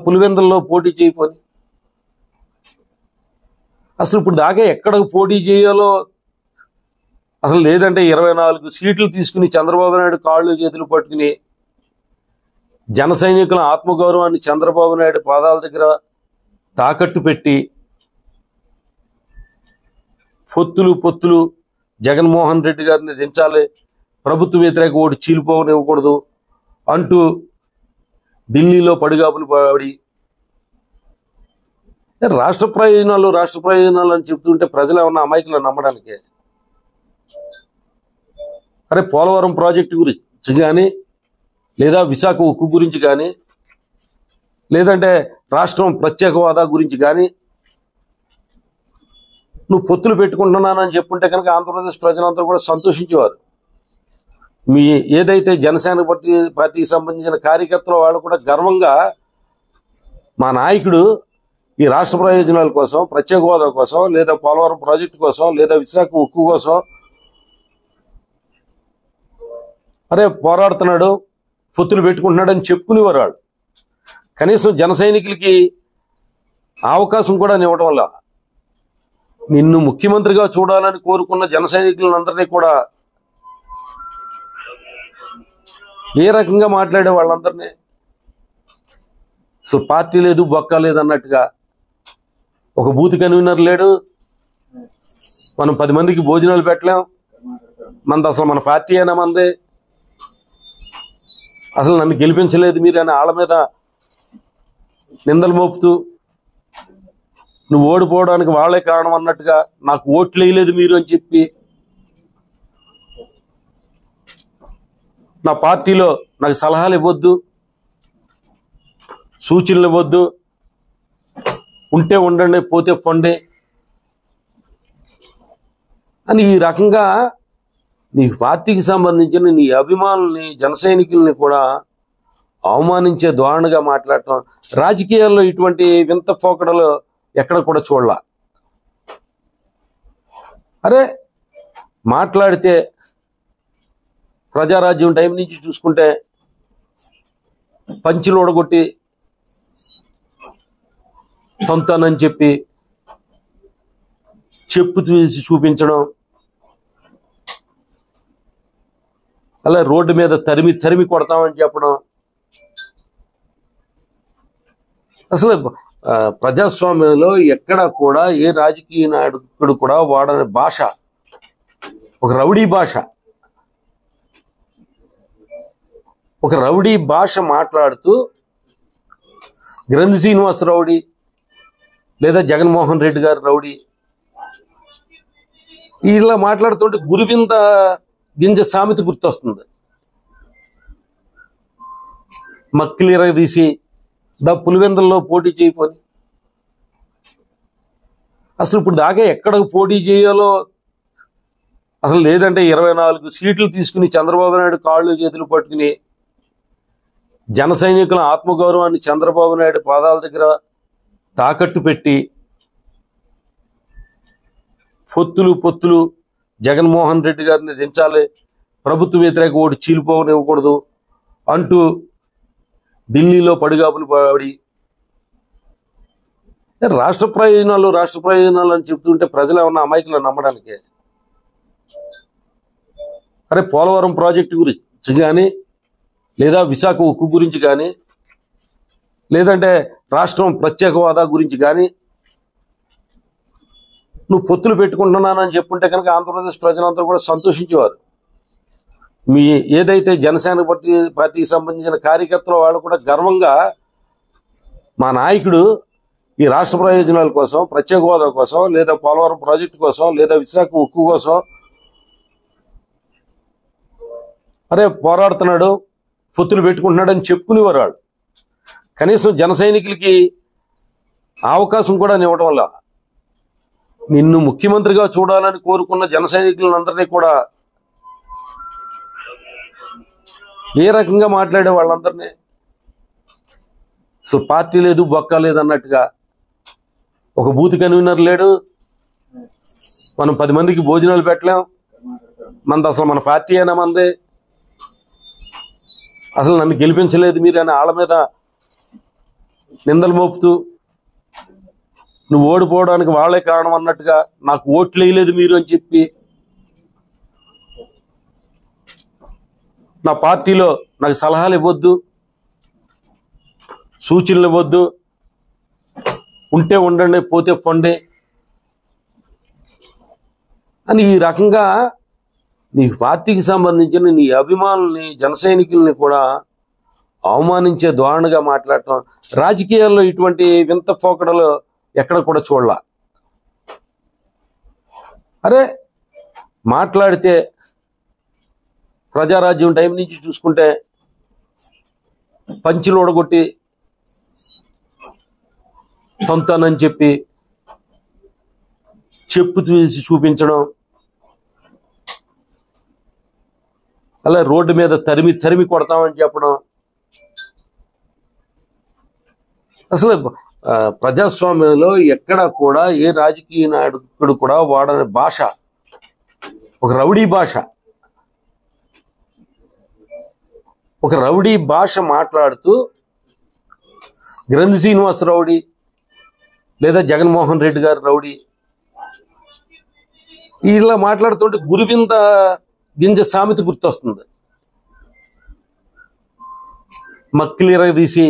పులివెందుల్లో పోటీ చేయపోని అసలు ఇప్పుడు దాకా ఎక్కడ పోటీ చేయాలో అసలు లేదంటే 24 సీట్లు తీసుకుని చంద్రబాబు నాయుడు కాళ్ళు చేతులు పట్టుకుని జన సైనికుల ఆత్మగౌరవాన్ని చంద్రబాబు నాయుడు పాదాల దగ్గర తాకట్టు పెట్టి పొత్తులు జగన్మోహన్ రెడ్డి గారిని దించాలి, ప్రభుత్వ వ్యతిరేక ఓటు చీలిపోవనివ్వకూడదు అంటూ ఢిల్లీలో పడిగాపులు పడి రాష్ట్ర ప్రయోజనాలు అని చెప్తుంటే ప్రజలు ఏమన్నా అమాయకులు నమ్మడానికి? అరే పోలవరం ప్రాజెక్టు గురించి కానీ లేదా విశాఖ ఉక్కు గురించి కానీ లేదంటే రాష్ట్రం ప్రత్యేక హోదా గురించి కానీ నువ్వు పొత్తులు పెట్టుకుంటున్నానని చెప్పుంటే కనుక ఆంధ్రప్రదేశ్ ప్రజలందరూ కూడా సంతోషించేవారు. మీ ఏదైతే జనసేన పార్టీకి సంబంధించిన కార్యకర్తలు వాళ్ళు కూడా గర్వంగా మా నాయకుడు ఈ రాష్ట్ర ప్రయోజనాల కోసం, ప్రత్యేక హోదా కోసం, లేదా పోలవరం ప్రాజెక్టు కోసం, లేదా విశాఖ ఉక్కు కోసం అరే పోరాడుతున్నాడు, పొత్తులు పెట్టుకుంటున్నాడు అని చెప్పుకునేవారు వాళ్ళు. కనీసం జన సైనికులకి అవకాశం కూడా ఇవ్వడం వల్ల నిన్ను ముఖ్యమంత్రిగా చూడాలని కోరుకున్న జన సైనికులందరినీ కూడా ఏ రకంగా మాట్లాడే వాళ్ళందరినీ సో పార్టీ లేదు బొక్క లేదు అన్నట్టుగా ఒక బూత్ కన్వీనర్ లేడు, మనం 10 మందికి భోజనాలు పెట్టలేం, మనది అసలు మన పార్టీ అయినా మంది, అసలు నన్ను గెలిపించలేదు మీరు అని వాళ్ళ మీద నిందలు మోపుతూ నువ్వు ఓడిపోవడానికి వాళ్ళే కారణం అన్నట్టుగా నాకు ఓట్లు వేయలేదు మీరు అని చెప్పి నా పార్టీలో నాకు సలహాలు ఇవ్వద్దు, సూచనలు ఇవ్వద్దు, ఉంటే ఉండండి పోతే పొండి అని ఈ రకంగా నీ పార్టీకి సంబంధించిన నీ అభిమానుల్ని జన సైనికుల్ని కూడా అవమానించే ధోరణిగా మాట్లాడటం రాజకీయాల్లో ఇటువంటి వింత పోకడలు ఎక్కడ కూడా చూడాల. అరే మాట్లాడితే ప్రజారాజ్యం టైం నుంచి చూసుకుంటే పంచులు ఓడగొట్టి తొంతానని చెప్పి చెప్పు చూపించడం, అలా రోడ్డు మీద తరిమి కొడతామని చెప్పడం, అసలు ప్రజాస్వామ్యంలో ఎక్కడ కూడా ఏ రాజకీయ నాయకుడు కూడా వాడని భాష ఒక రౌడీ భాష. ఒక రౌడీ భాష మాట్లాడుతూ గ్రంథి శ్రీనివాస్ రౌడీ లేదా జగన్మోహన్ రెడ్డి గారు రౌడీ ఇలా మాట్లాడుతుంటే గురువింద గింజ సామెత గుర్తొస్తుంది. మక్కిలి ఎరగదీసి పులివెందుల్లో పోటీ చేయపోని అసలు ఇప్పుడు దాకా ఎక్కడ పోటీ చేయాలో అసలు లేదంటే 24 సీట్లు తీసుకుని చంద్రబాబు నాయుడు కాళ్ళు చేతులు పట్టుకుని జన సైనికుల ఆత్మగౌరవాన్ని చంద్రబాబు నాయుడు పాదాల దగ్గర తాకట్టు పెట్టి పొత్తులు జగన్మోహన్ రెడ్డి గారిని దించాలి, ప్రభుత్వ వ్యతిరేక ఓటు చీలిపోవనివ్వకూడదు అంటూ ఢిల్లీలో పడిగాపులు పడి రాష్ట్ర ప్రయోజనాలు అని చెప్తుంటే ప్రజలు ఏమన్నా అమాయకులు నమ్మడానికి? అరే పోలవరం ప్రాజెక్టు గురించి కానీ లేదా విశాఖ ఉక్కు గురించి కానీ లేదంటే రాష్ట్రం ప్రత్యేక హోదా గురించి కానీ నువ్వు పొత్తులు పెట్టుకుంటున్నానని చెప్పుంటే కనుక ఆంధ్రప్రదేశ్ ప్రజలందరూ కూడా సంతోషించేవారు. మీ ఏదైతే జనసేన పార్టీకి సంబంధించిన కార్యకర్తలు వాళ్ళు కూడా గర్వంగా మా నాయకుడు ఈ రాష్ట్ర ప్రయోజనాల కోసం, ప్రత్యేక హోదా కోసం, లేదా పోలవరం ప్రాజెక్టు కోసం, లేదా విశాఖ ఉక్కు కోసం అరే పోరాడుతున్నాడు, పొత్తులు పెట్టుకుంటున్నాడు అని చెప్పుకునేవారు వాళ్ళు. కనీసం జన సైనికులకి అవకాశం కూడా ఇవ్వడం వల్ల నిన్ను ముఖ్యమంత్రిగా చూడాలని కోరుకున్న జన సైనికులందరినీ కూడా ఏ రకంగా మాట్లాడే వాళ్ళందరినీ సో పార్టీ లేదు బొక్క లేదు అన్నట్టుగా ఒక బూత్ కన్వీనర్ లేడు, మనం 10 మందికి భోజనాలు పెట్టలేం, మనది అసలు మన పార్టీ అయినా మంది, అసలు నన్ను గెలిపించలేదు మీరు అని వాళ్ళ మీద నిందలు మోపుతూ నువ్వు ఓడిపోవడానికి వాళ్ళే కారణం అన్నట్టుగా నాకు ఓట్లు వేయలేదు మీరు అని చెప్పి నా పార్టీలో నాకు సలహాలు ఇవ్వద్దు, సూచనలు ఇవ్వద్దు, ఉంటే ఉండండి పోతే పొండి అని ఈ రకంగా నీ పార్టీకి సంబంధించిన నీ అభిమానుల్ని జన సైనికుల్ని కూడా అవమానించే ధోరణిగా మాట్లాడటం, రాజకీయాల్లో ఇటువంటి వింత పోకడలు ఎక్కడ కూడా చూడాల. అరే మాట్లాడితే ప్రజారాజ్యం టైం నుంచి చూసుకుంటే పంచులు ఓడగొట్టి తొంతానని చెప్పి చెప్పు చూసి చూపించడం, అలా రోడ్డు మీద తరిమి తరిమి కొడతామని చెప్పడం, అసలు ప్రజాస్వామ్యంలో ఎక్కడ కూడా ఏ రాజకీయ నాయకుడు కూడా వాడని భాష ఒక రౌడీ భాష. ఒక రౌడీ భాష మాట్లాడుతూ గ్రంథి శ్రీనివాస్ రౌడీ లేదా జగన్మోహన్ రెడ్డి గారు రౌడీ ఇలా మాట్లాడుతుంటే గురువింద గింజ సామెత గుర్తొస్తుంది. మక్కిలి తీసి